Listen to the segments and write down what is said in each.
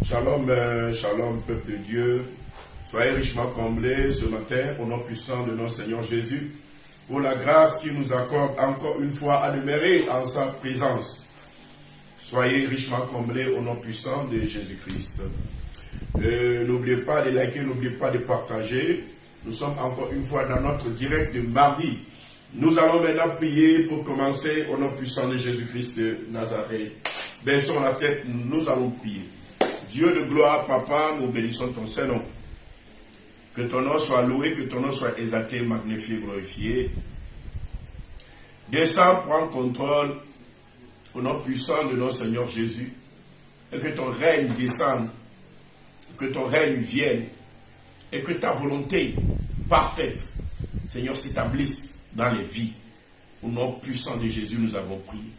Shalom, shalom, peuple de Dieu. Soyez richement comblés ce matin au nom puissant de notre Seigneur Jésus pour la grâce qu'il nous accorde encore une fois à demeurer en sa présence. Soyez richement comblés au nom puissant de Jésus-Christ. N'oubliez pas de liker, n'oubliez pas de partager. Nous sommes encore une fois dans notre direct de mardi. Nous allons maintenant prier pour commencer au nom puissant de Jésus-Christ de Nazareth. Baissons la tête, nous allons prier. Dieu de gloire, Papa, nous bénissons ton Saint-Nom. Que ton nom soit loué, que ton nom soit exalté, magnifié, glorifié. Descends, prends contrôle au nom puissant de notre Seigneur Jésus. Et que ton règne descende, que ton règne vienne, et que ta volonté parfaite, Seigneur, s'établisse dans les vies. Au nom puissant de Jésus, nous avons prié.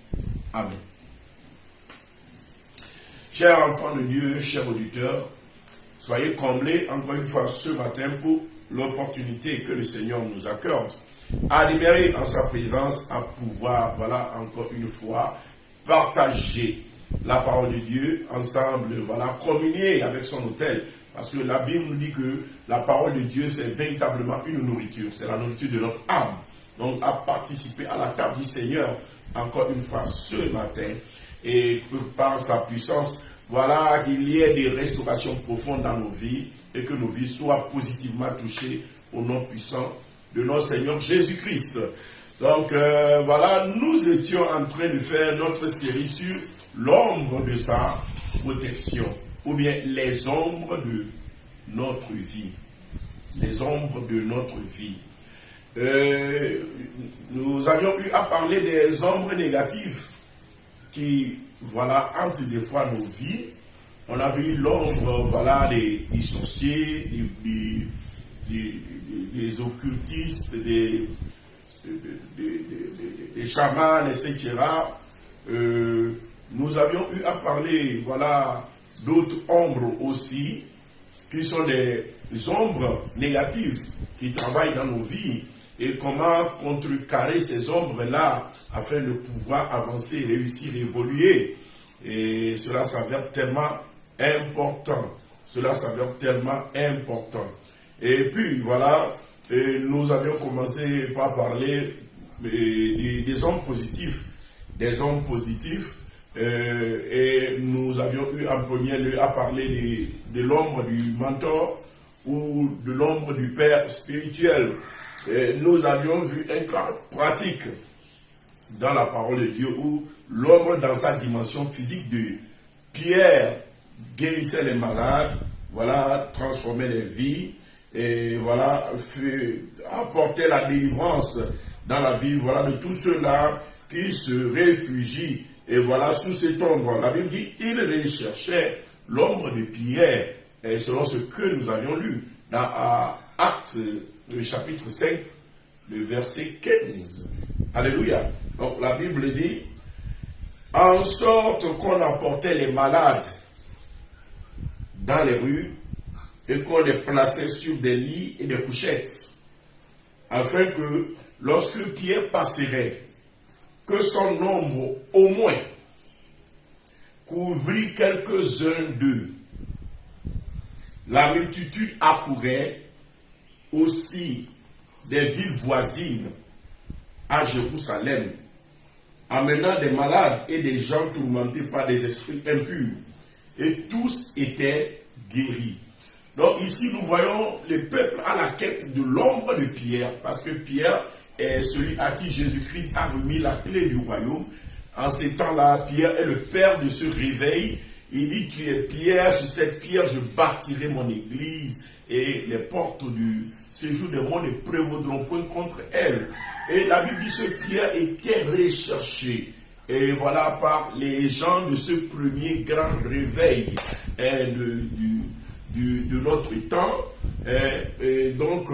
Amen. Chers enfants de Dieu, chers auditeurs, soyez comblés encore une fois ce matin pour l'opportunité que le Seigneur nous accorde à demeurer en sa présence, à pouvoir, voilà, encore une fois, partager la parole de Dieu ensemble, voilà, communier avec son autel. Parce que la Bible nous dit que la parole de Dieu, c'est véritablement une nourriture, c'est la nourriture de notre âme. Donc, à participer à la table du Seigneur, encore une fois, ce matin, et que par sa puissance, voilà, qu'il y ait des restaurations profondes dans nos vies et que nos vies soient positivement touchées au nom puissant de notre Seigneur Jésus-Christ. Donc, voilà, nous étions en train de faire notre série sur l'ombre de sa protection, ou bien les ombres de notre vie. Les ombres de notre vie. Nous avions eu à parler des ombres négatives qui, voilà, hantent des fois nos vies. On a vu l'ombre, voilà, des sorciers, des occultistes, des chamans, etc. Nous avions eu à parler, voilà, d'autres ombres aussi, qui sont des ombres négatives qui travaillent dans nos vies. Et comment contrecarrer ces ombres-là afin de pouvoir avancer, réussir, évoluer. Et cela s'avère tellement important. Cela s'avère tellement important. Et puis, voilà, nous avions commencé par parler des hommes positifs. Des hommes positifs. Et nous avions eu en premier lieu à parler de l'ombre du mentor ou de l'ombre du père spirituel. Et nous avions vu un cas pratique dans la parole de Dieu où l'ombre dans sa dimension physique de Pierre guérissait les malades, voilà, transformait les vies et voilà, apportait la délivrance dans la vie, voilà, de tous ceux-là qui se réfugient. Et voilà, sous cette ombre, la Bible dit, il recherchait l'ombre de Pierre, et selon ce que nous avions lu dans Actes, le chapitre 5, le verset 15. Alléluia. Donc la Bible dit, en sorte qu'on apportait les malades dans les rues et qu'on les plaçait sur des lits et des couchettes, afin que lorsque Pierre passerait, que son ombre au moins couvrit quelques-uns d'eux. La multitude accourait aussi des villes voisines à Jérusalem, amenant des malades et des gens tourmentés par des esprits impurs. Et tous étaient guéris. Donc ici, nous voyons le peuple à la quête de l'ombre de Pierre, parce que Pierre est celui à qui Jésus-Christ a remis la clé du royaume. En ces temps-là, Pierre est le père de ce réveil. Il dit, tu es Pierre, sur cette pierre, je bâtirai mon église, et les portes du séjour des mondes ne prévaudront point contre elle. Et la Bible dit, ce Pierre était recherché. Et voilà, par les gens de ce premier grand réveil de notre temps. Et donc,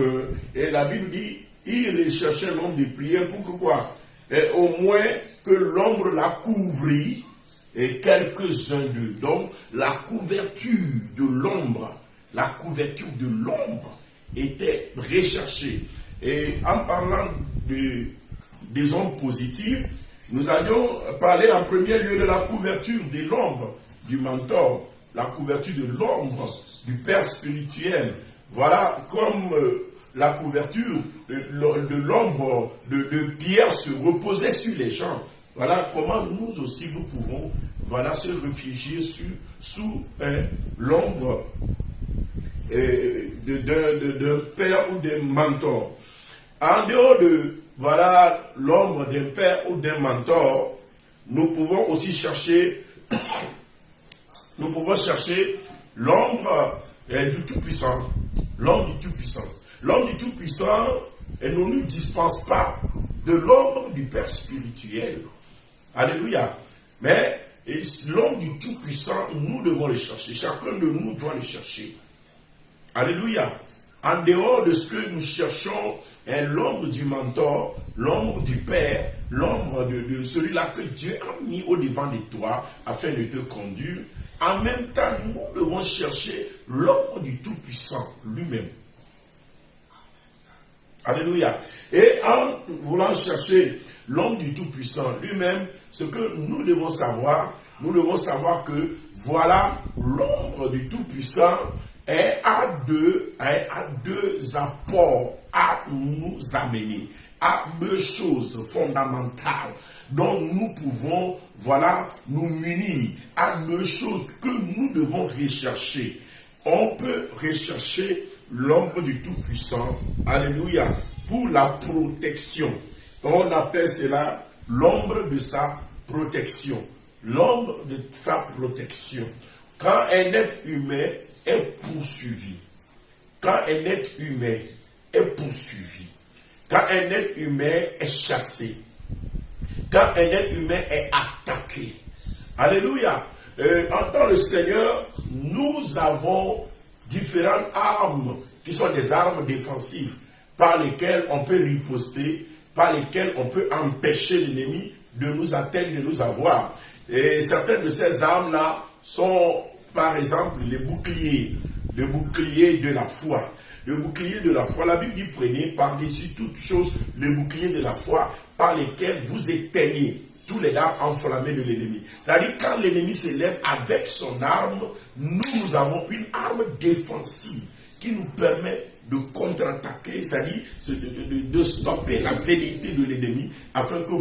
la Bible dit, il recherchait l'ombre de prière pour que quoi? Au moins que l'ombre la couvrit et quelques-uns d'eux. Donc, la couverture de l'ombre était recherchée. Et en parlant des hommes positifs, nous allions parler en premier lieu de la couverture de l'ombre du mentor la couverture de l'ombre du Père spirituel. Voilà comme la couverture de l'ombre de Pierre se reposait sur les gens. Voilà comment nous aussi nous pouvons se réfugier sous l'ombre d'un père ou d'un mentor. En dehors de l'ombre d'un père ou d'un mentor, nous pouvons aussi chercher l'ombre du Tout-Puissant. L'ombre du Tout-Puissant. L'ombre du Tout-Puissant ne nous dispense pas de l'ombre du Père spirituel. Alléluia. Mais l'ombre du Tout-Puissant, nous devons le chercher. Chacun de nous doit le chercher. Alléluia. En dehors de ce que nous cherchons, l'ombre du mentor, l'ombre du Père, l'ombre de celui-là que Dieu a mis au devant de toi afin de te conduire. En même temps, nous devons chercher l'ombre du Tout-Puissant lui-même. Alléluia. Et en voulant chercher l'ombre du Tout-Puissant lui-même, ce que nous devons savoir que voilà, l'ombre du Tout-Puissant a deux apports à nous amener, à deux choses fondamentales dont nous pouvons, nous munir, à deux choses que nous devons rechercher. On peut rechercher l'ombre du Tout-Puissant, alléluia, pour la protection. On appelle cela l'ombre de sa protection. L'ombre de sa protection. Quand un être humain est poursuivi, quand un être humain est poursuivi, quand un être humain est chassé, quand un être humain est attaqué, alléluia, en tant que Seigneur, nous avons différentes armes qui sont des armes défensives par lesquelles on peut riposter, par lesquelles on peut empêcher l'ennemi de nous atteindre, de nous avoir. Et certaines de ces armes-là sont, par exemple, les boucliers de la foi. Le bouclier de la foi, la Bible dit, prenez par-dessus toutes choses le bouclier de la foi par lesquels vous éteignez tous les dards enflammés de l'ennemi. C'est-à-dire, quand l'ennemi s'élève avec son arme, nous avons une arme défensive qui nous permet de contre-attaquer, c'est-à-dire de stopper la vérité de l'ennemi, afin que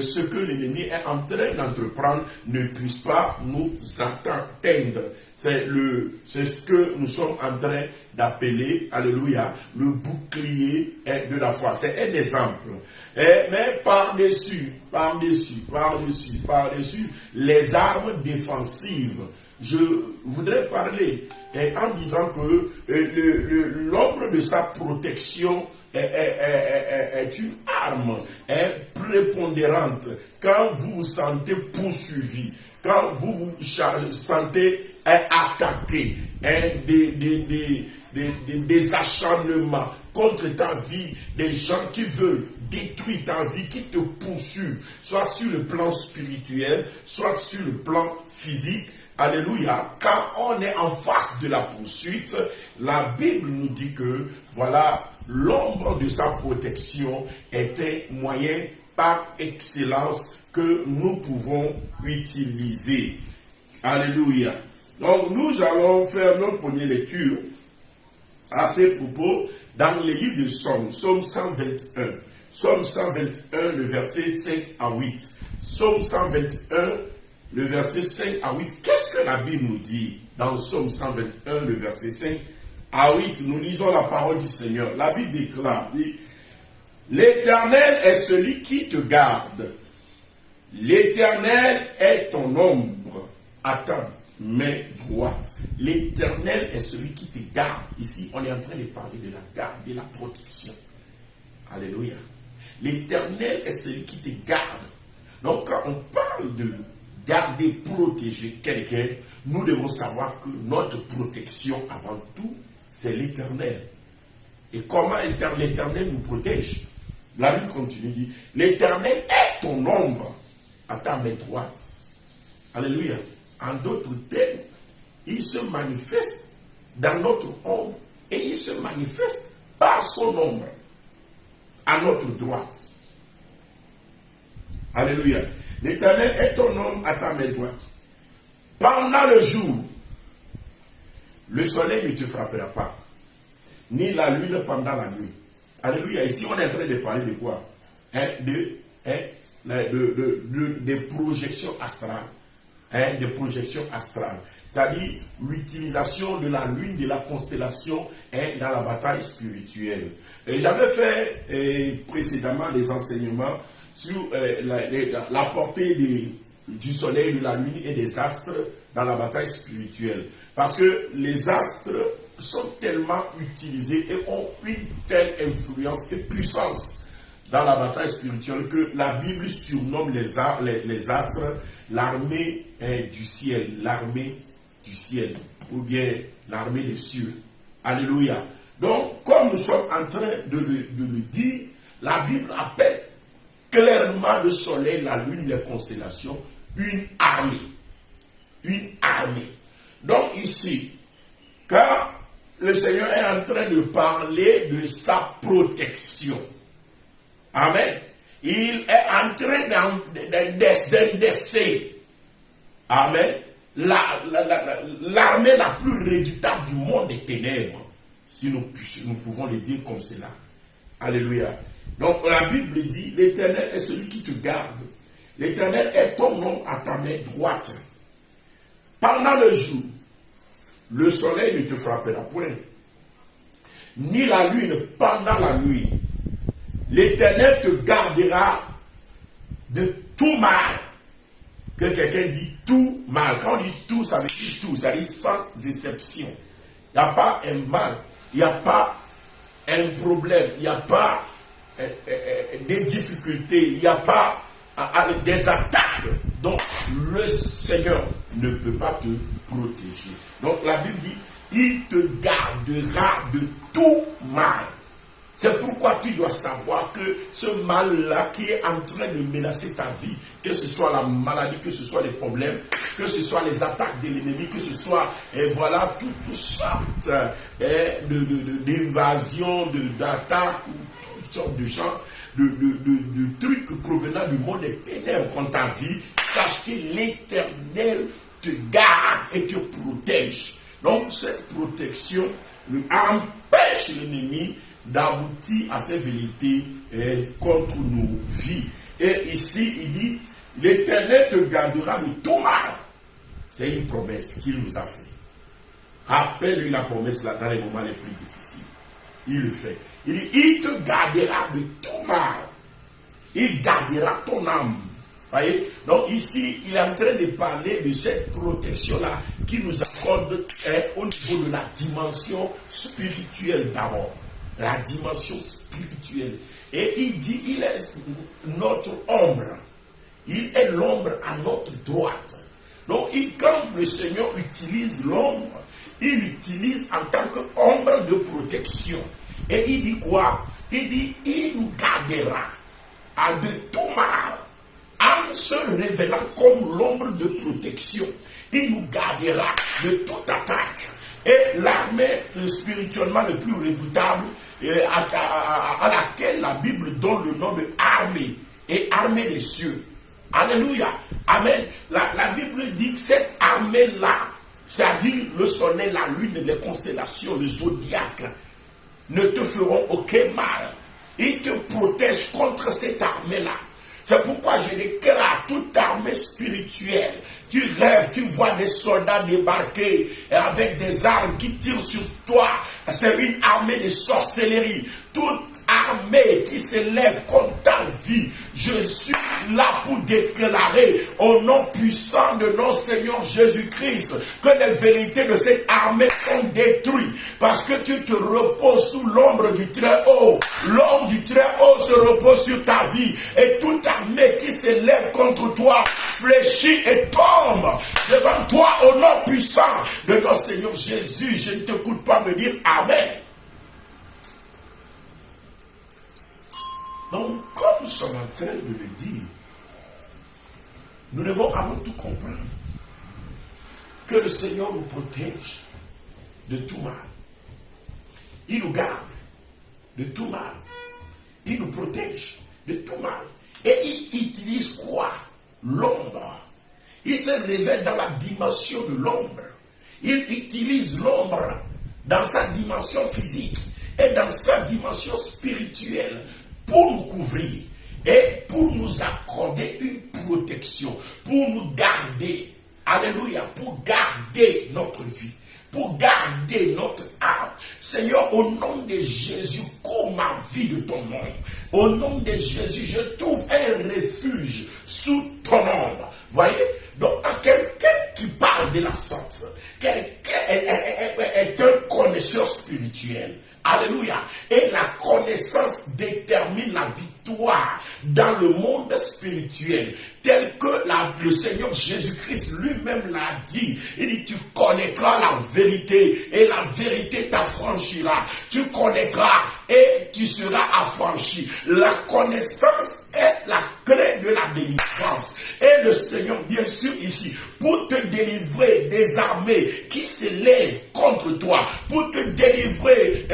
ce que l'ennemi est en train d'entreprendre ne puisse pas nous atteindre. C'est ce que nous sommes en train d'appeler, alléluia, le bouclier de la foi. C'est un exemple. Mais par-dessus, les armes défensives, je voudrais parler en disant que l'ombre de sa protection est une arme prépondérante. Quand vous vous sentez poursuivi, quand vous vous sentez attaqué, des acharnements contre ta vie, des gens qui veulent détruire ta vie, qui te poursuivent, soit sur le plan spirituel, soit sur le plan physique. Alléluia, quand on est en face de la poursuite, la Bible nous dit que, l'ombre de sa protection est un moyen par excellence que nous pouvons utiliser. Alléluia. Donc, nous allons faire notre première lecture à ces propos dans les livres de Psaume, Psaume 121. Psaume 121, le verset 5 à 8. Psaume 121, le verset 5 à 8. Qu'est-ce que la Bible nous dit dans Psaume 121, le verset 5 à 8? Nous lisons la parole du Seigneur. La Bible déclare, dit, l'Éternel est celui qui te garde. L'Éternel est ton ombre à ta main droite. L'Éternel est celui qui te garde. Ici, on est en train de parler de la garde, de la protection. Alléluia. L'Éternel est celui qui te garde. Donc, quand on parle de garder, protéger quelqu'un, nous devons savoir que notre protection, avant tout, c'est l'Éternel. Et comment l'Éternel nous protège? La Bible continue, dit, l'Éternel est ton ombre à ta main droite. Alléluia. En d'autres termes, il se manifeste dans notre ombre et il se manifeste par son ombre à notre droite. Alléluia. L'Éternel est ton ombre à ta main droite. Pendant le jour, le soleil ne te frappera pas, ni la lune pendant la nuit. Alléluia. Ici, on est en train de parler de quoi? Des projections astrales. Des projections astrales. C'est-à-dire l'utilisation de la lune, de la constellation dans la bataille spirituelle. J'avais fait précédemment des enseignements sur la portée du soleil, de la lune et des astres dans la bataille spirituelle. Parce que les astres sont tellement utilisés et ont une telle influence et puissance dans la bataille spirituelle que la Bible surnomme les astres l'armée du ciel, l'armée du ciel, ou bien l'armée des cieux. Alléluia. Donc, comme nous sommes en train de le dire, la Bible appelle clairement le soleil, la lune, les constellations, une armée. Une armée. Donc ici, quand le Seigneur est en train de parler de sa protection, amen, il est en train d'essayer, amen, l'armée la plus redoutable du monde des ténèbres, si nous pouvons le dire comme cela. Alléluia. Donc la Bible dit, l'Éternel est celui qui te garde. L'Éternel est ton nom à ta main droite. Pendant le jour, le soleil ne te frappera point, ni la lune pendant la nuit. L'Éternel te gardera de tout mal. Que quelqu'un dit tout mal. Quand on dit tout, ça veut dire tout. Ça veut dire sans exception. Il n'y a pas un mal. Il n'y a pas un problème. Il n'y a pas des difficultés. Il n'y a pas des attaques. Donc, le Seigneur ne peut pas te protéger. Donc, la Bible dit, il te gardera de tout mal. C'est pourquoi tu dois savoir que ce mal-là qui est en train de menacer ta vie, que ce soit la maladie, que ce soit les problèmes, que ce soit les attaques de l'ennemi, que ce soit, voilà, toutes sortes d'invasions, d'attaques, toutes sortes de gens, de trucs provenant du monde des ténèbres contre ta vie, sache que l'Éternel te garde et te protège. Donc, cette protection empêche l'ennemi d'aboutir à ces vérités contre nos vies. Et ici, il dit, l'Éternel te gardera de tout mal. C'est une promesse qu'il nous a fait. Rappelle-lui la promesse là dans les moments les plus difficiles. Il le fait. Il dit, il te gardera de tout mal. Il gardera ton âme. Voyez? Donc ici, il est en train de parler de cette protection-là qui nous accorde au niveau de la dimension spirituelle d'abord. La dimension spirituelle. Et il dit, il est notre ombre. Il est l'ombre à notre droite. Donc, quand le Seigneur utilise l'ombre, il l'utilise en tant qu'ombre de protection. Et il dit quoi? Il dit, il nous gardera à de tout mal, en se révélant comme l'ombre de protection. Il nous gardera de toute attaque. Et l'armée spirituellement le plus redoutable, à laquelle la Bible donne le nom de armée, et armée des cieux. Alléluia. Amen. La Bible dit que cette armée-là, c'est-à-dire le soleil, la lune, les constellations, le zodiaque, ne te feront aucun mal. Il te protège contre cette armée-là. C'est pourquoi je déclare toute armée spirituelle. Tu rêves, tu vois des soldats débarquer avec des armes qui tirent sur toi. C'est une armée de sorcellerie. Toute armée qui s'élève contre ta vie, je suis là pour déclarer au nom puissant de notre Seigneur Jésus-Christ que les vérités de cette armée sont détruites parce que tu te reposes sous l'ombre du Très-Haut. L'ombre du Très-Haut se repose sur ta vie et toute armée qui s'élève contre toi fléchit et tombe devant toi au nom puissant de notre Seigneur Jésus. Je ne t'écoute pas me dire Amen. Donc, comme nous sommes en train de le dire, nous devons avant tout comprendre que le Seigneur nous protège de tout mal. Il nous garde de tout mal. Il nous protège de tout mal. Et il utilise quoi? L'ombre. Il se révèle dans la dimension de l'ombre. Il utilise l'ombre dans sa dimension physique et dans sa dimension spirituelle pour nous couvrir et pour nous accorder une protection, pour nous garder, alléluia, pour garder notre vie, pour garder notre âme. Seigneur, au nom de Jésus, couvre ma vie de ton nom. Au nom de Jésus, je trouve un refuge sous ton ombre. Voyez? Donc, à quelqu'un qui parle de la sorte, quelqu'un est un connaisseur spirituel. Alléluia. Et la connaissance détermine la victoire dans le monde spirituel, tel que le Seigneur Jésus-Christ lui-même l'a dit. Il dit, tu connaîtras la vérité et la vérité t'affranchira. Tu connaîtras et tu seras affranchi. La connaissance est la clé de la délivrance. Et le Seigneur, bien sûr, ici, pour te délivrer des armées qui s'élèvent contre toi, pour te délivrer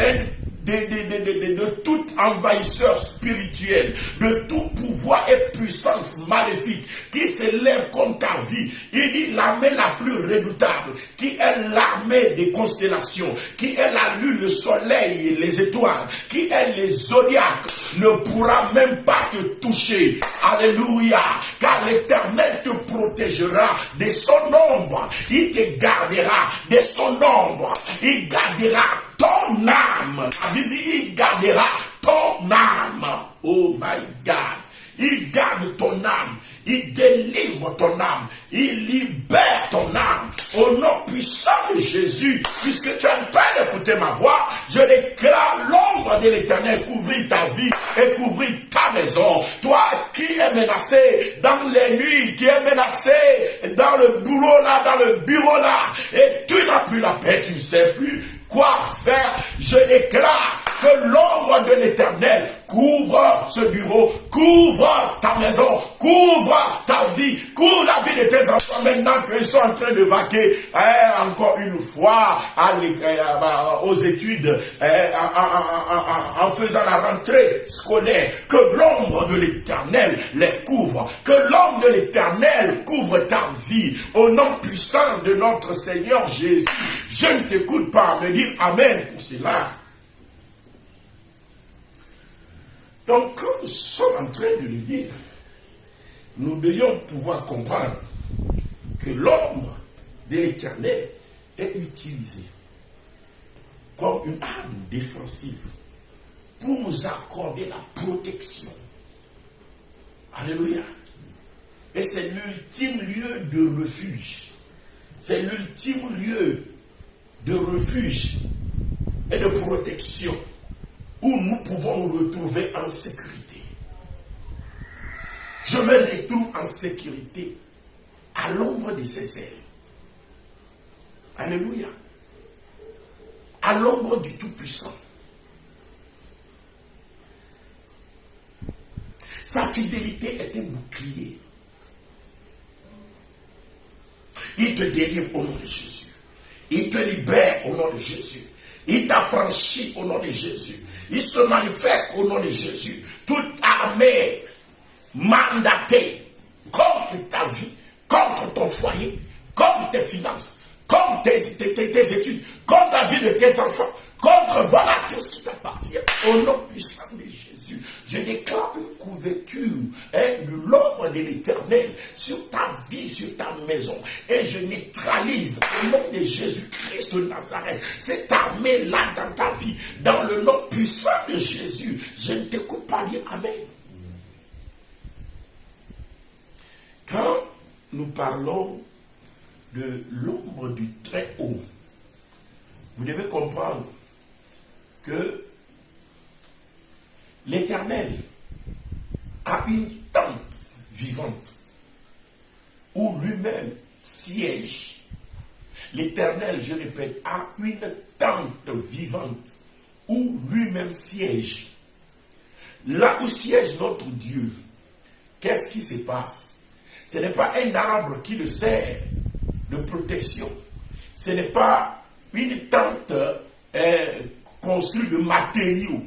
de tout envahisseur spirituel, de tout pouvoir et puissance maléfique qui s'élève contre ta vie. Il dit l'armée la plus redoutable, qui est l'armée des constellations, qui est la lune, le soleil et les étoiles, qui est les zodiaques, ne pourra même pas te toucher. Alléluia. Car l'Éternel te protégera de son ombre. Il te gardera de son ombre. Il gardera ton âme. Il gardera ton âme. Oh my God. Il garde ton âme. Il délivre ton âme. Il libère ton âme. Au nom puissant de Jésus, puisque tu es en train d'écouter ma voix, je déclare l'ombre de l'Éternel couvrir ta vie et couvrir ta maison. Toi qui es menacé dans les nuits, qui es menacé dans le boulot là, dans le bureau là, et tu n'as plus la paix, tu ne sais plus quoi faire, je déclare que l'ombre de l'Éternel couvre ce bureau, couvre ta maison, couvre ta vie, couvre la vie de tes enfants maintenant qu'ils sont en train de vaquer encore une fois aux études, en faisant la rentrée scolaire. Que l'ombre de l'Éternel les couvre, que l'ombre de l'Éternel couvre ta vie. Au nom puissant de notre Seigneur Jésus, je ne t'écoute pas me dire Amen pour cela. Donc, quand nous sommes en train de le dire, nous devions pouvoir comprendre que l'ombre de l'Éternel est utilisée comme une arme défensive pour nous accorder la protection. Alléluia. Et c'est l'ultime lieu de refuge. C'est l'ultime lieu de refuge et de protection où nous pouvons nous retrouver en sécurité. Je me retrouve en sécurité à l'ombre de ses ailes. Alléluia. À l'ombre du Tout-Puissant. Sa fidélité est un bouclier. Il te délivre au nom de Jésus. Il te libère au nom de Jésus. Il t'affranchit au nom de Jésus. Il se manifeste au nom de Jésus. Toute armée mandatée contre ta vie, contre ton foyer, contre tes finances, contre tes études, contre la vie de tes enfants, contre voilà tout ce qui t'appartient. Au nom puissant de Jésus, je déclare une couverture de l'ombre de l'Éternel sur ta vie, sur ta maison. Et je neutralise au nom de Jésus-Christ de Nazareth cette armée-là dans ta vie. Dans le nom puissant de Jésus, je ne t'écoute pas dire Amen. Quand nous parlons de l'ombre du Très-Haut, vous devez comprendre que l'Éternel a une tente vivante où lui-même siège. L'Éternel, je répète, a une tente vivante où lui-même siège. Là où siège notre Dieu, qu'est-ce qui se passe? Ce n'est pas un arbre qui le sert de protection. Ce n'est pas une tente construite de matériaux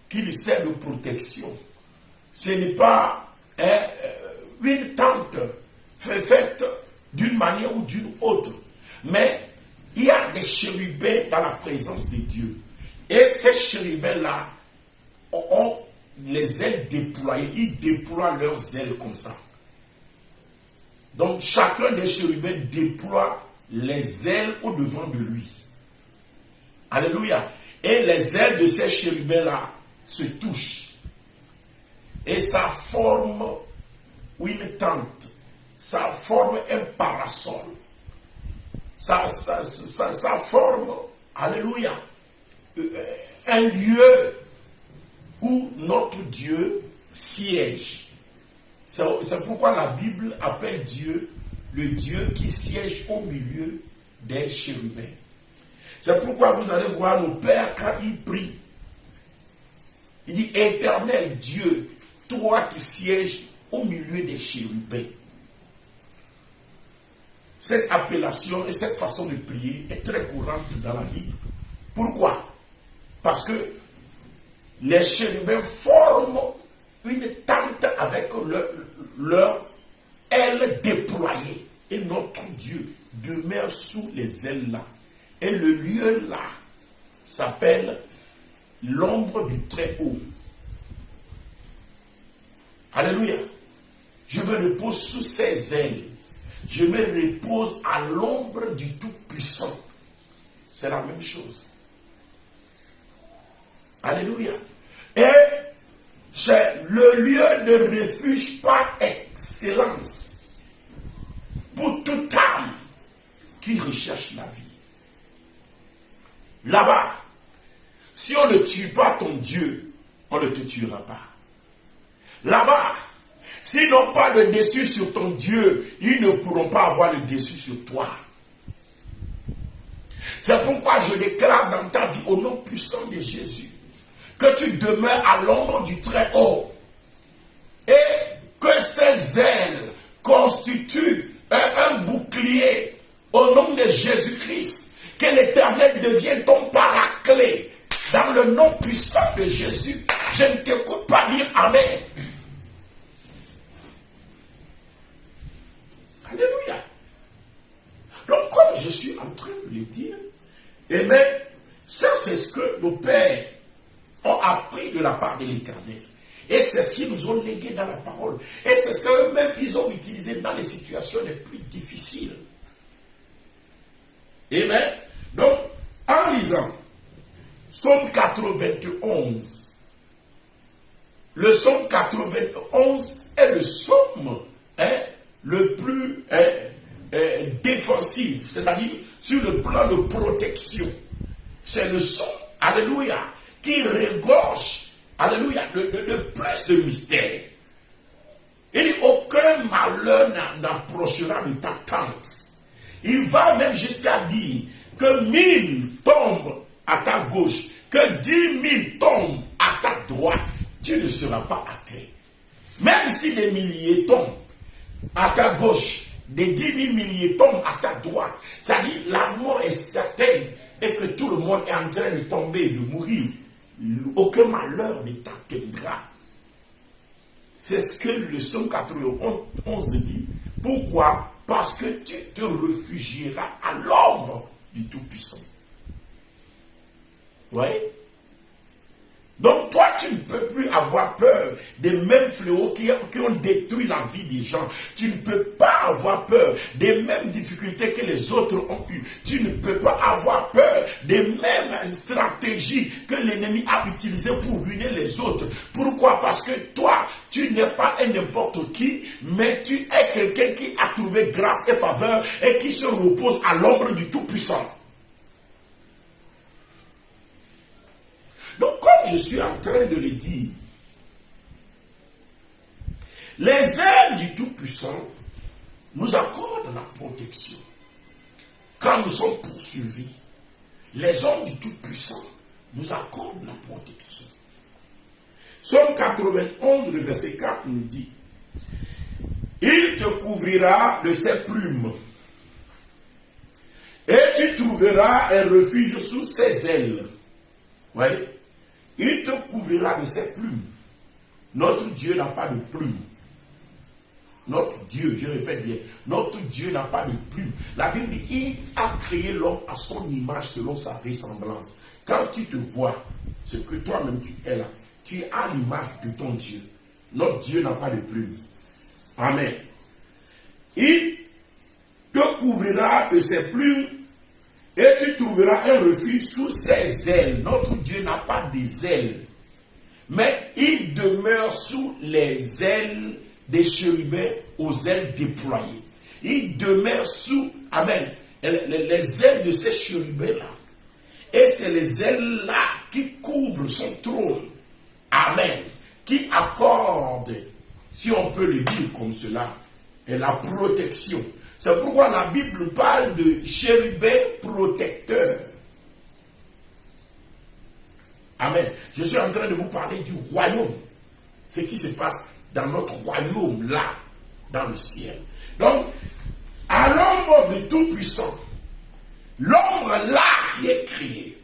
qui lui sert de protection. Ce n'est pas une tente faite d'une manière ou d'une autre. Mais chérubins dans la présence de Dieu. Et ces chérubins-là ont les ailes déployées. Ils déploient leurs ailes comme ça. Donc chacun des chérubins déploie les ailes au-devant de lui. Alléluia. Et les ailes de ces chérubins-là se touchent. Et ça forme une tente. Ça forme un parasol. Ça forme, alléluia, un lieu où notre Dieu siège. C'est pourquoi la Bible appelle Dieu le Dieu qui siège au milieu des chérubins. C'est pourquoi vous allez voir nos pères quand ils prient. Il dit, Éternel Dieu, toi qui sièges au milieu des chérubins. Cette appellation et cette façon de prier est très courante dans la Bible. Pourquoi? Parce que les chérubins forment une tente avec leur ailes déployées. Et notre Dieu demeure sous les ailes là. Et le lieu là s'appelle l'ombre du Très-Haut. Alléluia. Je me repose sous ses ailes. Je me repose à l'ombre du Tout-Puissant. C'est la même chose. Alléluia. Et c'est le lieu de refuge par excellence pour toute âme qui recherche la vie. Là-bas, si on ne tue pas ton Dieu, on ne te tuera pas. Là-bas, s'ils n'ont pas le dessus sur ton Dieu, ils ne pourront pas avoir le dessus sur toi. C'est pourquoi je déclare dans ta vie, au nom puissant de Jésus, que tu demeures à l'ombre du Très-Haut et que ces ailes constituent un bouclier au nom de Jésus-Christ. Que l'Éternel devienne ton paraclet dans le nom puissant de Jésus. Je ne t'écoute pas dire Amen. Alléluia. Donc, comme je suis en train de le dire, eh bien, ça c'est ce que nos pères ont appris de la part de l'Éternel. Et c'est ce qu'ils nous ont légué dans la parole. Et c'est ce qu'eux-mêmes, ils ont utilisé dans les situations les plus difficiles. Eh bien, donc, en lisant Psaume 91, le Psaume 91 est le psaume le plus défensif, c'est-à-dire sur le plan de protection. C'est le psaume, alléluia, qui regorge, alléluia, de plus de mystère. Il dit, aucun malheur n'approchera de ta tente. Il va même jusqu'à dire que 1000 tombent à ta gauche, que 10 000 tombent à ta droite, tu ne seras pas atteint. Même si des milliers tombent à ta gauche, des 10 000 milliers tombent à ta droite, c'est-à-dire la mort est certaine et que tout le monde est en train de tomber et de mourir, aucun malheur ne t'atteindra. C'est ce que le psaume 91 dit. Pourquoi? Parce que tu te réfugieras à l'ombre du Tout-Puissant. Oui. Donc toi, tu ne peux plus avoir peur des mêmes fléaux qui ont détruit la vie des gens. Tu ne peux pas avoir peur des mêmes difficultés que les autres ont eues. Tu ne peux pas avoir peur des mêmes stratégies que l'ennemi a utilisées pour ruiner les autres. Pourquoi? Parce que toi, tu n'es pas un n'importe qui, mais tu es quelqu'un qui a trouvé grâce et faveur et qui se repose à l'ombre du Tout-Puissant. Donc, comme je suis en train de le dire, les ailes du Tout-Puissant nous accordent la protection. Quand nous sommes poursuivis, les hommes du Tout-Puissant nous accordent la protection. Psaume 91, le verset 4 nous dit, « Il te couvrira de ses plumes, et tu trouveras un refuge sous ses ailes. » Oui. Il te couvrira de ses plumes. Notre Dieu n'a pas de plumes. Notre Dieu, je répète bien, notre Dieu n'a pas de plume. La Bible dit, il a créé l'homme à son image selon sa ressemblance. Quand tu te vois, ce que toi-même tu es là, tu as l'image de ton Dieu. Notre Dieu n'a pas de plume. Amen. Il te couvrira de ses plumes et tu trouveras un refuge sous ses ailes. Notre Dieu n'a pas des ailes, mais il demeure sous les ailes des chérubins aux ailes déployées. Il demeure sous, amen, les ailes de ces chérubins-là. Et c'est les ailes-là qui couvrent son trône. Amen. Qui accordent, si on peut le dire comme cela, la protection. C'est pourquoi la Bible parle de chérubins protecteurs. Amen. Je suis en train de vous parler du royaume. Ce qui se passe dans notre royaume, là, dans le ciel. Donc, à l'ombre du Tout-Puissant, l'ombre là qui est créée,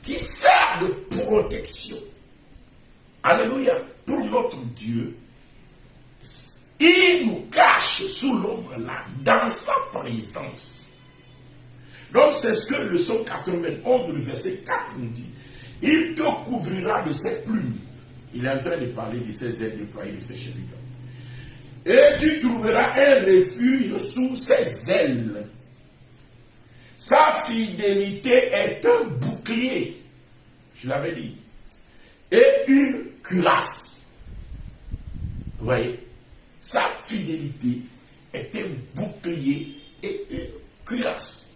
qui sert de protection. Alléluia. Pour notre Dieu, il nous cache sous l'ombre là, dans sa présence. Donc, c'est ce que le psaume 91, le verset 4 nous dit. Il te couvrira de ses plumes. Il est en train de parler de ses ailes déployées, de ses chérubins. Et tu trouveras un refuge sous ses ailes. Sa fidélité est un bouclier. Je l'avais dit. Et une cuirasse. Vous voyez? Sa fidélité est un bouclier et une cuirasse.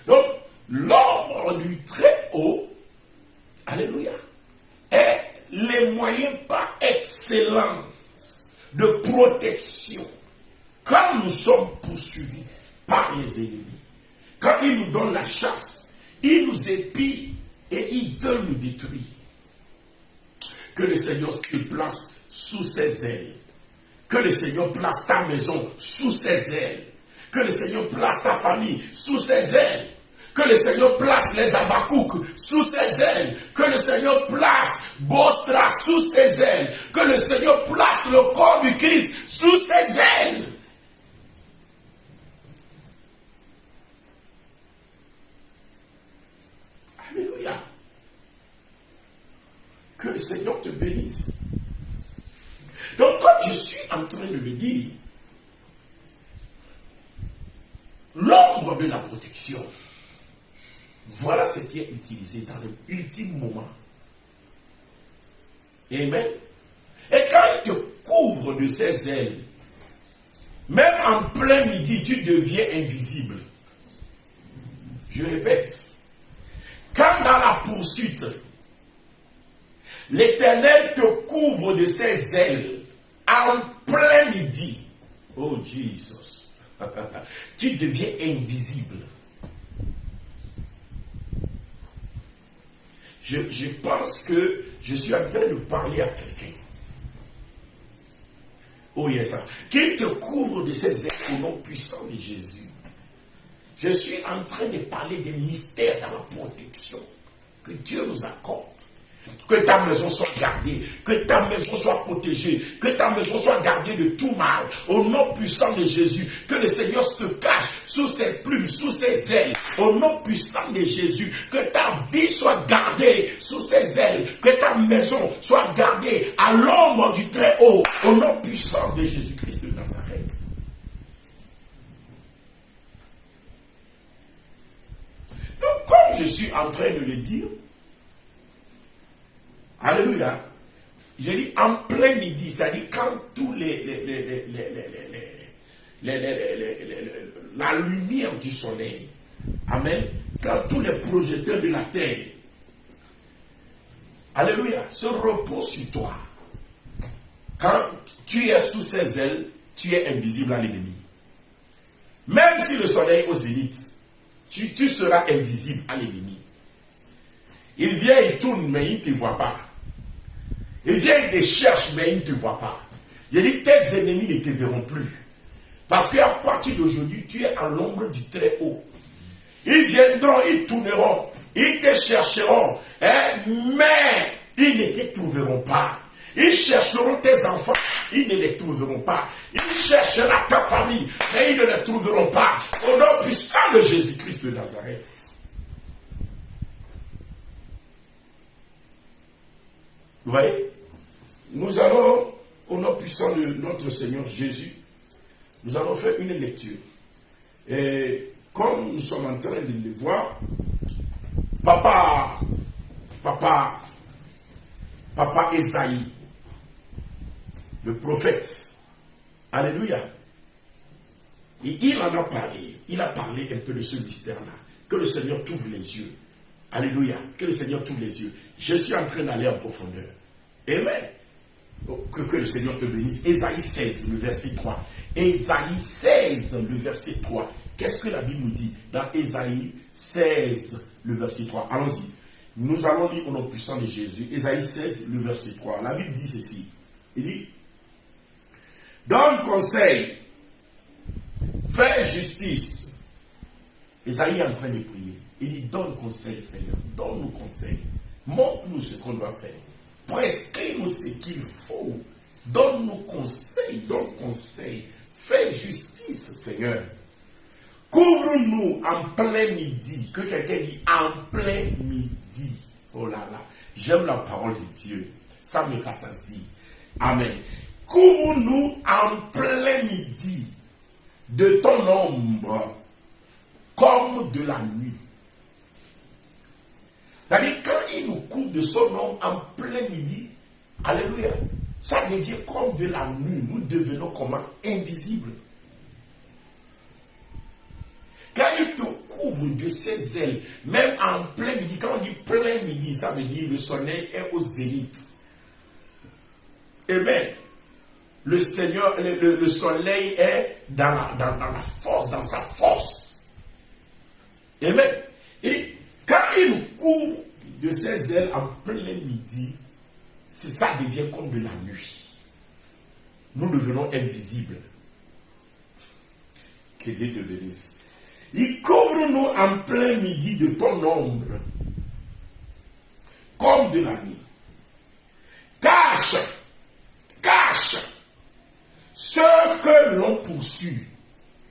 Donc, l'ombre du Très-Haut, alléluia, est les moyens par excellence de protection quand nous sommes poursuivis par les ennemis. Quand ils nous donnent la chasse, ils nous épient et ils veulent nous détruire. Que le Seigneur te place sous ses ailes. Que le Seigneur place ta maison sous ses ailes. Que le Seigneur place ta famille sous ses ailes. Que le Seigneur place les Abakouk sous ses ailes. Que le Seigneur place Bostra sous ses ailes. Que le Seigneur place le corps du Christ sous ses ailes. Alléluia. Que le Seigneur te bénisse. Donc quand je suis en train de le dire, l'ombre de la protection, voilà ce qui est utilisé dans l'ultime moment. Amen. Et quand il te couvre de ses ailes, même en plein midi, tu deviens invisible. Je répète, quand dans la poursuite, l'Éternel te couvre de ses ailes en plein midi, oh Jesus, tu deviens invisible. Je pense que je suis en train de parler à quelqu'un. Oh yes, qu'il te couvre de ses ailes au nom puissant de Jésus. Je suis en train de parler des mystères dans la protection que Dieu nous accorde. Que ta maison soit gardée, que ta maison soit protégée, que ta maison soit gardée de tout mal. Au nom puissant de Jésus, que le Seigneur te cache sous ses plumes, sous ses ailes. Au nom puissant de Jésus, que ta vie soit gardée sous ses ailes, que ta maison soit gardée à l'ombre du Très-Haut. Au nom puissant de Jésus-Christ de Nazareth. Donc, comme je suis en train de le dire, alléluia. Je dis en plein midi, c'est-à-dire quand tous la lumière du soleil, amen, quand tous les projecteurs de la terre, alléluia, se reposent sur toi. Quand tu es sous ses ailes, tu es invisible à l'ennemi. Même si le soleil est au zénith, tu seras invisible à l'ennemi. Il vient, il tourne, mais il ne te voit pas. Il vient, il te cherche, mais il ne te voit pas. Je dis, tes ennemis ne te verront plus. Parce qu'à partir d'aujourd'hui, tu es à l'ombre du Très-Haut. Ils viendront, ils tourneront, ils te chercheront, hein, mais ils ne te trouveront pas. Ils chercheront tes enfants, ils ne les trouveront pas. Ils chercheront ta famille, mais ils ne les trouveront pas. Au nom puissant de Jésus-Christ de Nazareth. Vous voyez? Nous allons, au nom puissant de notre Seigneur Jésus, nous allons faire une lecture. Et comme nous sommes en train de le voir, Papa Esaïe, le prophète, alléluia, et il en a parlé, il a parlé un peu de ce mystère-là, que le Seigneur t'ouvre les yeux, alléluia, que le Seigneur t'ouvre les yeux. Je suis en train d'aller en profondeur, amen, que le Seigneur te bénisse. Esaïe 16, le verset 3, Esaïe 16, le verset 3, qu'est-ce que la Bible nous dit dans Esaïe 16, le verset 3, allons-y. Nous allons lire au nom puissant de Jésus. Esaïe 16, le verset 3. La Bible dit ceci. Il dit, donne conseil, fais justice. Esaïe est en train de prier. Il dit, donne conseil, Seigneur. Donne-nous conseil. Montre-nous ce qu'on doit faire. Prescris-nous ce qu'il faut. Donne-nous conseil. Donne conseil. Fais justice, Seigneur. Couvre-nous en plein midi. Que quelqu'un dit en plein midi. Oh là là. J'aime la parole de Dieu. Ça me rassasie. Amen. Couvre-nous en plein midi de ton ombre comme de la nuit. C'est-à-dire, quand il nous couvre de son ombre en plein midi, alléluia, ça veut dire comme de la nuit. Nous devenons comment? Invisibles. Quand il te couvre de ses ailes, même en plein midi, quand on dit plein midi, ça veut dire le soleil est au zénith. Amen. Le Seigneur, le soleil est dans la force, dans sa force. Amen. Et quand il nous couvre de ses ailes en plein midi, ça devient comme de la nuit. Nous devenons invisibles. Que Dieu te bénisse. Il couvre-nous en plein midi de ton ombre, comme de la nuit. Cache ceux que l'on poursuit.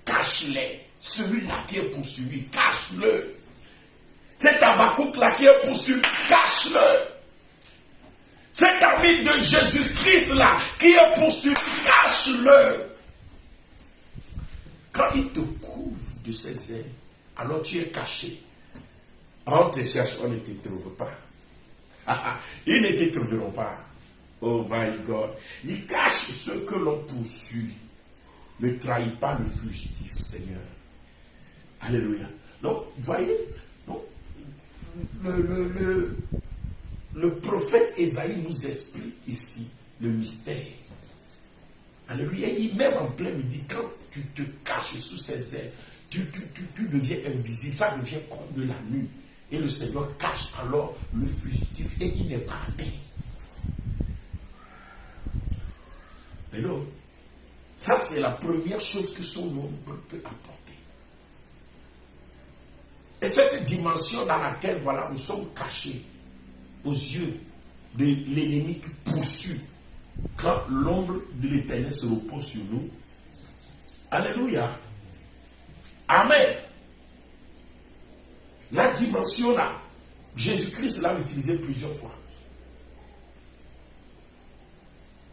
Cache-les. Celui-là qui est poursuivi, cache-le. Cet Habakkuk-là qui est poursuivi, cache-le. Cet ami de Jésus-Christ-là qui est poursuivi, cache-le. Quand il te couvre de ses ailes, alors tu es caché. On te cherche, on ne te trouve pas. Ils ne te trouveront pas. Oh my God. Il cache ceux que l'on poursuit. Ne trahis pas le fugitif, Seigneur. Alléluia. Donc, voyez, donc, le prophète Esaïe nous explique ici le mystère. Alléluia. Il dit, même en plein midi, quand tu te caches sous ses ailes, tu deviens invisible, ça devient comme de la nuit. Et le Seigneur cache alors le fugitif et il n'est pas arrêté. Alors, ça c'est la première chose que son ombre peut apporter. Et cette dimension dans laquelle, voilà, nous sommes cachés aux yeux de l'ennemi qui poursuit quand l'ombre de l'Éternel se repose sur nous. Alléluia. Amen. La dimension là, Jésus-Christ l'a utilisée plusieurs fois.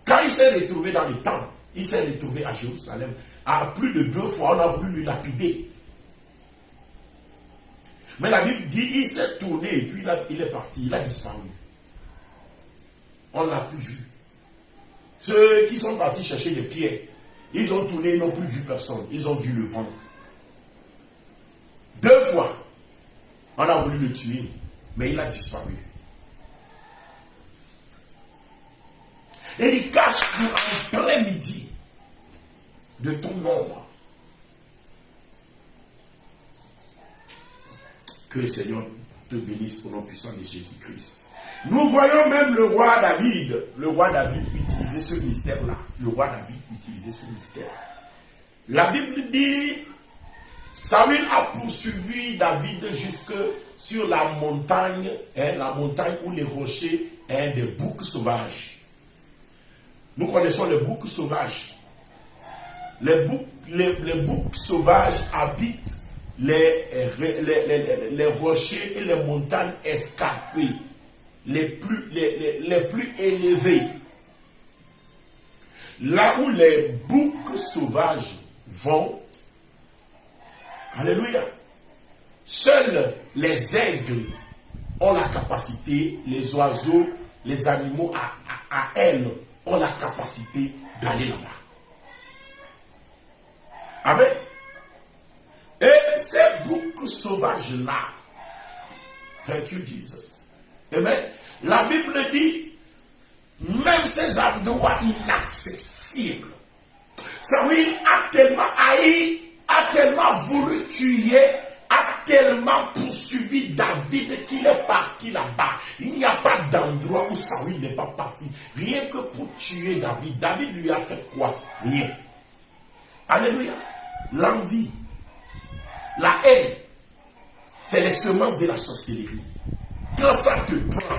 Quand il s'est retrouvé dans le temple, il s'est retrouvé à Jérusalem, à plus de 2 fois, on a voulu lui lapider. Mais la Bible dit, il s'est tourné et puis il est parti, il a disparu. On ne l'a plus vu. Ceux qui sont partis chercher des pierres, ils ont tourné, ils n'ont plus vu personne. Ils ont vu le vent. 2 fois, on a voulu le tuer, mais il a disparu. Et il cache en plein midi de ton ombre. Que le Seigneur te bénisse au nom puissant de Jésus-Christ. Nous voyons même le roi David utiliser ce mystère-là. Le roi David utilisait ce mystère. La Bible dit, Saül a poursuivi David jusque sur la montagne où les rochers des boucs sauvages. Nous connaissons les boucs sauvages. Les boucs sauvages habitent les rochers et les montagnes escarpées, les plus élevées. Là où les boucs sauvages vont, alléluia, seuls les aigles ont la capacité, les oiseaux, les animaux à ailes ont la capacité d'aller là-bas. Amen. Et ces boucs sauvages-là, thank you Jesus. Amen. La Bible dit, même ces endroits inaccessibles, Saül a tellement haï, a tellement voulu tuer, a tellement poursuivi David qu'il est parti là-bas. Il n'y a pas d'endroit où Saül n'est pas parti. Rien que pour tuer David. David lui a fait quoi? Rien. Alléluia. L'envie, la haine, c'est les semences de la sorcellerie. Quand ça te prend,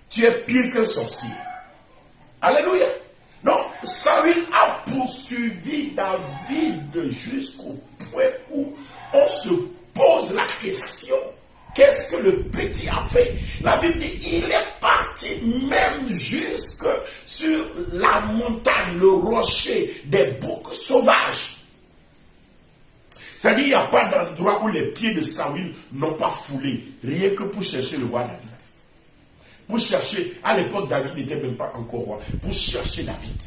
tu es pire qu'un sorcier. Alléluia. Donc, Saül a poursuivi David jusqu'au point où on se pose la question, qu'est-ce que le petit a fait? La Bible dit, il est parti même jusque sur la montagne, le rocher des boucs sauvages. C'est-à-dire, il n'y a pas d'endroit où les pieds de Saül n'ont pas foulé, rien que pour chercher le roi David. Pour chercher, à l'époque, David n'était même pas encore roi, pour chercher David.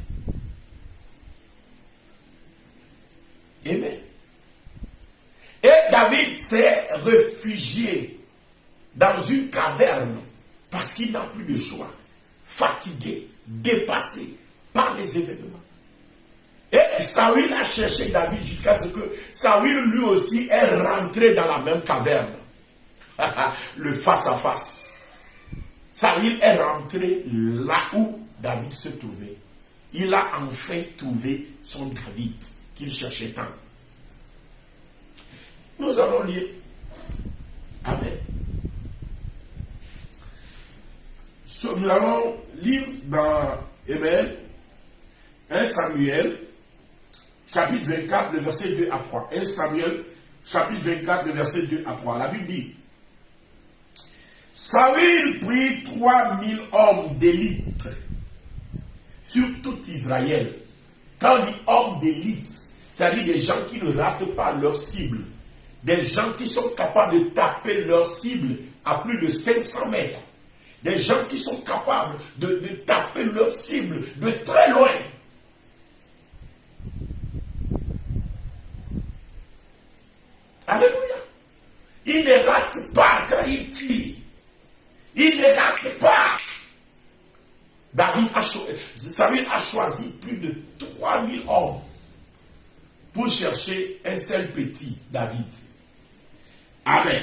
Amen. Et David s'est réfugié dans une caverne parce qu'il n'a plus de choix, fatigué, dépassé par les événements. Et Saül a cherché David jusqu'à ce que Saül lui aussi est rentré dans la même caverne. Le face-à-face. Saül est rentré là où David se trouvait. Il a enfin trouvé son David qu'il cherchait tant. Nous allons lire. Amen. Nous allons lire dans Amen, 1 Samuel, chapitre 24, le verset 2 à 3. 1 Samuel, chapitre 24, le verset 2 à 3. La Bible dit, Saül prit 3000 hommes d'élite sur tout Israël. Quand on dit hommes d'élite, c'est-à-dire des gens qui ne ratent pas leur cible. Des gens qui sont capables de taper leur cible à plus de 500 mètres. Des gens qui sont capables de taper leur cible de très loin. Alléluia. Il ne rate pas quand il tire. Il ne rate pas. Saül a choisi plus de 3000 hommes pour chercher un seul petit, David. Amen.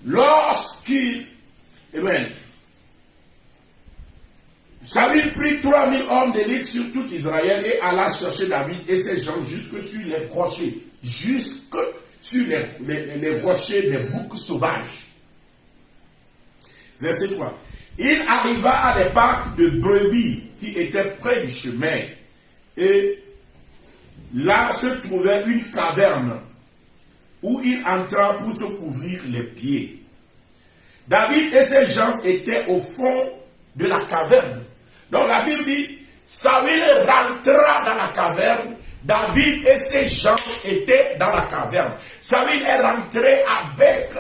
Lorsqu'il... Amen. Saül prit 3000 hommes d'élite sur tout Israël et alla chercher David et ses gens jusque sur les rochers. Jusque sur les rochers des boucs sauvages. Verset 3. Il arriva à des parcs de brebis qui étaient près du chemin. Et là se trouvait une caverne où il entra pour se couvrir les pieds. David et ses gens étaient au fond de la caverne. Donc la Bible dit, Saül rentra dans la caverne, David et ses gens étaient dans la caverne. Saül est rentré avec,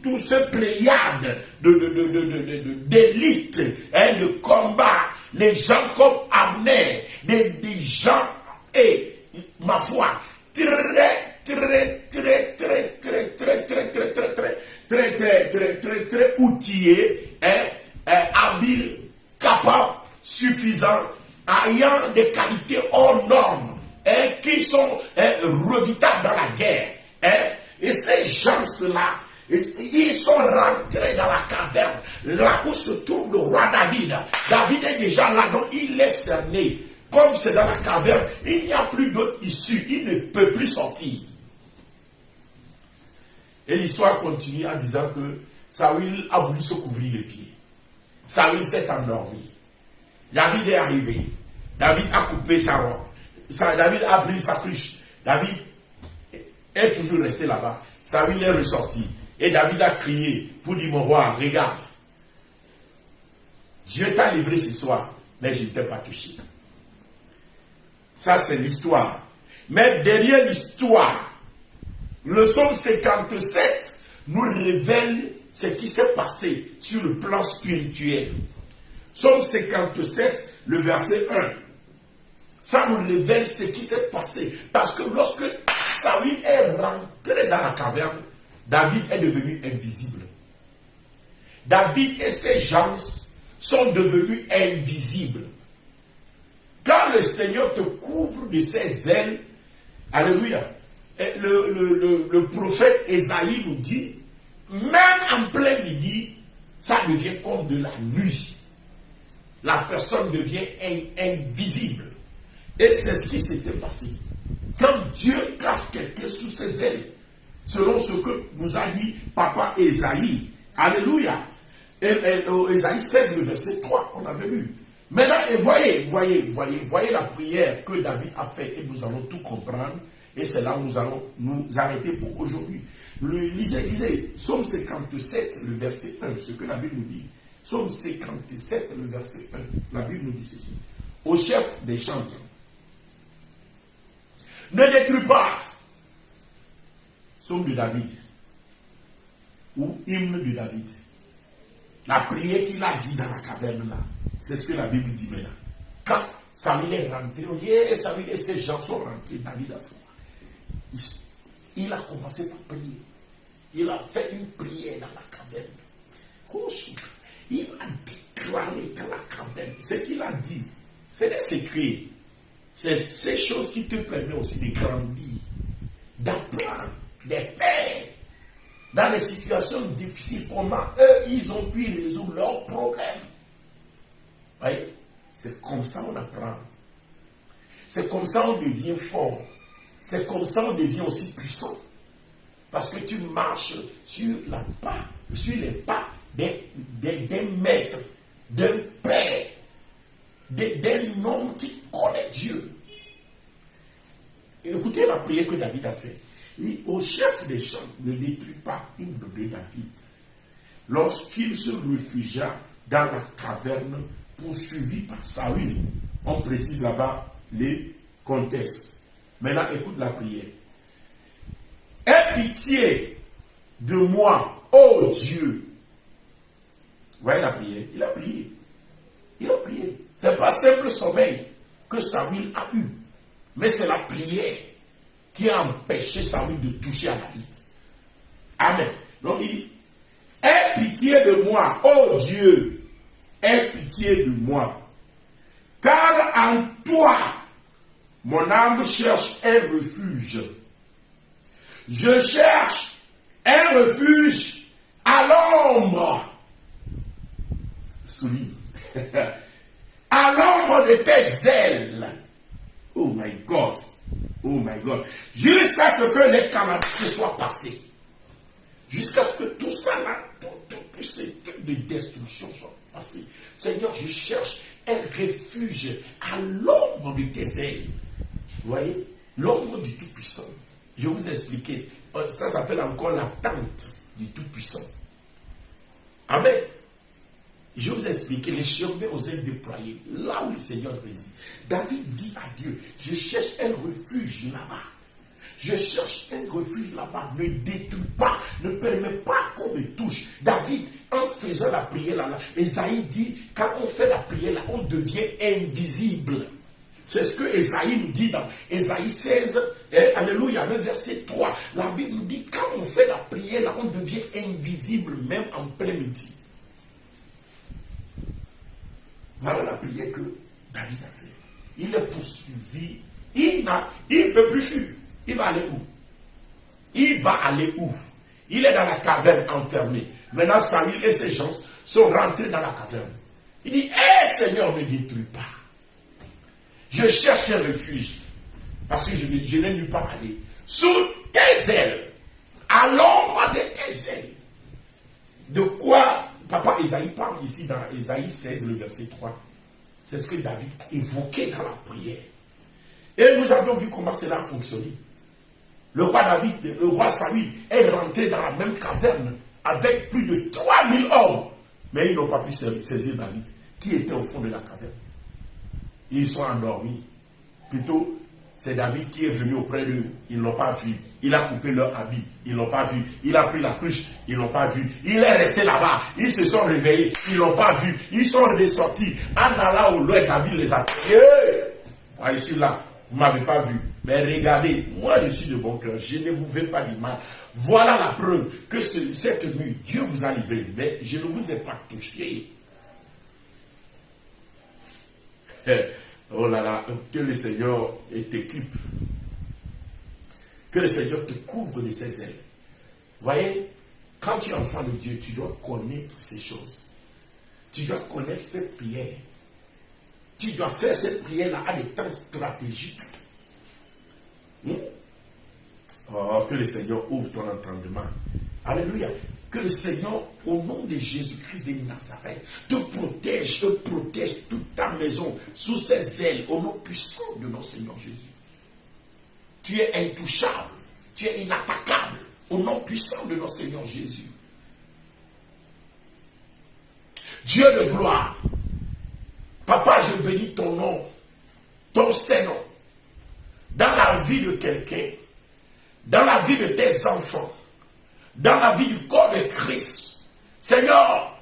tout ce pléiade d'élite, de combat, les gens comme Abner, des gens, et ma foi, très outillés, habiles, capables, suffisants, ayant des qualités hors normes, qui sont redoutables dans la guerre. Et ces gens-là, ils sont rentrés dans la caverne, là où se trouve le roi David. David est déjà là, donc il est cerné. Comme c'est dans la caverne, il n'y a plus d'autre issue, il ne peut plus sortir. Et l'histoire continue en disant que Saül a voulu se couvrir les pieds. Saül s'est endormi. David est arrivé. David a coupé sa robe. David a pris sa cruche. David est toujours resté là-bas. Saül est ressorti. Et David a crié pour dire, mon roi, regarde. Dieu t'a livré ce soir, mais je ne t'ai pas touché. Ça, c'est l'histoire. Mais derrière l'histoire, le psaume 57 nous révèle ce qui s'est passé sur le plan spirituel. Psaume 57, le verset 1. Ça nous révèle ce qui s'est passé. Parce que lorsque Saül est rentré dans la caverne, David est devenu invisible. David et ses gens sont devenus invisibles. Quand le Seigneur te couvre de ses ailes, alléluia, le prophète Ésaïe nous dit, même en plein midi, ça devient comme de la nuit. La personne devient invisible. Et c'est ce qui s'était passé. Quand Dieu cache quelqu'un sous ses ailes, selon ce que nous a dit papa Ésaïe, alléluia, Ésaïe 16, le verset 3, on avait lu. Maintenant, et voyez la prière que David a faite et nous allons tout comprendre. Et c'est là où nous allons nous arrêter pour aujourd'hui. Lisez, Psaume 57, le verset 1, ce que la Bible nous dit. Psaume 57, le verset 1, la Bible nous dit ceci. Au chef des chantres, ne détruis pas. Psaume de David, ou hymne de David. La prière qu'il a dit dans la caverne là, c'est ce que la Bible dit maintenant. Quand Samuel est rentré, on dit, Samuel et ses gens sont rentrés, David a fait. Il a commencé par prier. Il a fait une prière dans la caverne. Il a déclaré dans la caverne. Ce qu'il a dit, c'est des secrets. C'est ces choses qui te permettent aussi de grandir, d'apprendre, de faire. Dans les situations difficiles, comment eux, ils ont pu résoudre leurs problèmes. Voyez, c'est comme ça qu'on apprend. C'est comme ça qu'on devient fort. C'est comme ça qu'on devient aussi puissant. Parce que tu marches sur les pas d'un maître, d'un père, d'un homme qui connaît Dieu. Et écoutez la prière que David a faite. Au chef des chants, ne détruis pas une de David. Lorsqu'il se réfugia dans la caverne poursuivi par Saül, on précise là-bas les contextes. Maintenant, écoute la prière. Aie pitié de moi, ô Dieu. Vous voyez la prière? Il a prié. Il a prié. Ce n'est pas simple sommeil que Saül a eu, mais c'est la prière qui a empêché Saül de toucher à David. Amen. Donc il dit, aie pitié de moi, ô Dieu, aie pitié de moi. Car en toi, mon âme cherche un refuge. Je cherche un refuge à l'ombre. Souligne. À l'ombre de tes ailes. Oh my God. Oh my God. Jusqu'à ce que les calamités soient passées. Jusqu'à ce que tout ça, toutes ces trucs de destruction soient passés. Seigneur, je cherche un refuge à l'ombre de tes ailes. Vous voyez, l'ombre du Tout-Puissant. Je vous ai expliqué. Ça s'appelle encore la tente du Tout-Puissant. Amen. Je vous ai expliqué les chemins aux ailes déployées, là où le Seigneur réside. David dit à Dieu, je cherche un refuge là-bas. Je cherche un refuge là-bas. Ne détruis pas, ne permets pas qu'on me touche. David, en faisant la prière là, Ésaïe dit, quand on fait la prière là, on devient invisible. C'est ce que Ésaïe nous dit dans Ésaïe 16, alléluia, le verset 3. La Bible nous dit, quand on fait la prière là, on devient invisible, même en plein midi. Voilà la prière que David a fait. Il est poursuivi. Il ne peut plus fuir. Il va aller où? Il va aller où? Il est dans la caverne enfermé. Maintenant, Samuel et ses gens sont rentrés dans la caverne. Il dit, Seigneur, ne détruis pas. Je cherche un refuge. Parce que je n'ai nulle part aller. Sous tes ailes. À l'ombre de tes ailes. De quoi Papa Esaïe parle ici dans Esaïe 16, le verset 3. C'est ce que David a évoqué dans la prière. Et nous avons vu comment cela a fonctionné. Le roi Saül est rentré dans la même caverne avec plus de 3000 hommes. Mais ils n'ont pas pu saisir David, qui était au fond de la caverne. Ils sont endormis. Plutôt, c'est David qui est venu auprès d'eux. Ils ne l'ont pas vu. Il a coupé leur habit. Ils ne l'ont pas vu. Il a pris la cruche. Ils ne l'ont pas vu. Il est resté là-bas. Ils se sont réveillés. Ils ne l'ont pas vu. Ils sont ressortis. En allant au loin, David les a pris. Moi, je suis là. Vous ne m'avez pas vu. Mais regardez, moi je suis de bon cœur. Je ne vous veux pas du mal. Voilà la preuve que cette nuit, Dieu vous a livré. Mais je ne vous ai pas touché. Oh là là, que le Seigneur t'équipe. Que le Seigneur te couvre de ses ailes. Voyez, quand tu es enfant de Dieu, tu dois connaître ces choses. Tu dois connaître cette prière. Tu dois faire cette prière-là à des temps stratégiques. Oh, que le Seigneur ouvre ton entendement. Alléluia. Que le Seigneur, au nom de Jésus-Christ de Nazareth, te protège toute ta maison sous ses ailes, au nom puissant de notre Seigneur Jésus. Tu es intouchable, tu es inattaquable, au nom puissant de notre Seigneur Jésus. Dieu de gloire, Papa, je bénis ton nom, ton Saint-Nom, dans la vie de quelqu'un, dans la vie de tes enfants, dans la vie du corps de Christ. Seigneur,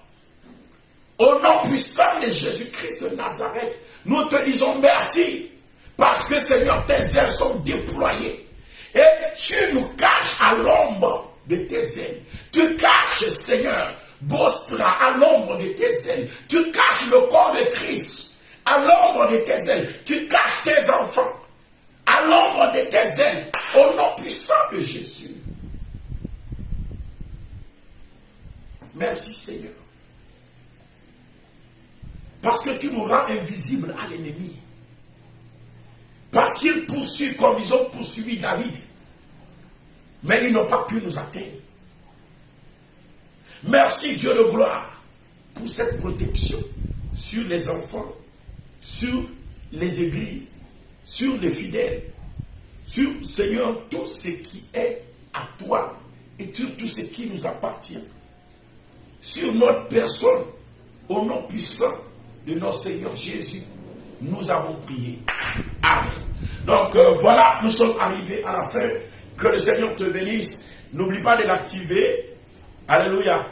au nom puissant de Jésus-Christ de Nazareth, nous te disons merci, parce que Seigneur, tes ailes sont déployées, et tu nous caches à l'ombre de tes ailes. Tu caches, Seigneur, Bostra à l'ombre de tes ailes. Tu caches le corps de Christ à l'ombre de tes ailes. Tu caches tes enfants à l'ombre de tes ailes, au nom puissant de Jésus. Merci Seigneur. Parce que tu nous rends invisibles à l'ennemi. Parce qu'il poursuit comme ils ont poursuivi David. Mais ils n'ont pas pu nous atteindre. Merci Dieu de gloire pour cette protection sur les enfants, sur les églises, sur les fidèles, sur Seigneur tout ce qui est à toi et sur tout ce qui nous appartient. Sur notre personne, au nom puissant de notre Seigneur Jésus, nous avons prié. Amen. Donc voilà, nous sommes arrivés à la fin. Que le Seigneur te bénisse. N'oublie pas de l'activer. Alléluia.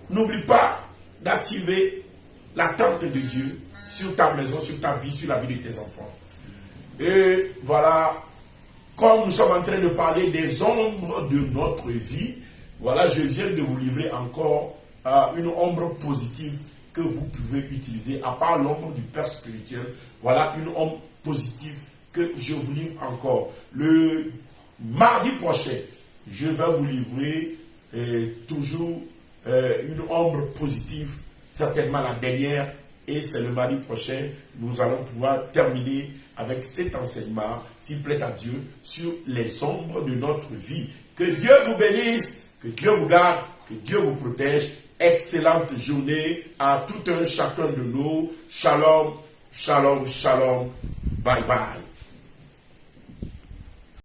N'oublie pas d'activer l'attente de Dieu sur ta maison, sur ta vie, sur la vie de tes enfants. Et voilà, comme nous sommes en train de parler des ombres de notre vie, voilà, je viens de vous livrer encore une ombre positive que vous pouvez utiliser, à part l'ombre du Père spirituel. Voilà une ombre positive que je vous livre encore. Le mardi prochain, je vais vous livrer toujours une ombre positive, certainement la dernière, et c'est le mardi prochain, nous allons pouvoir terminer avec cet enseignement, s'il plaît à Dieu, sur les ombres de notre vie. Que Dieu vous bénisse, que Dieu vous garde, que Dieu vous protège. Excellente journée à tout un chacun de nous. Shalom, shalom, shalom. Bye bye.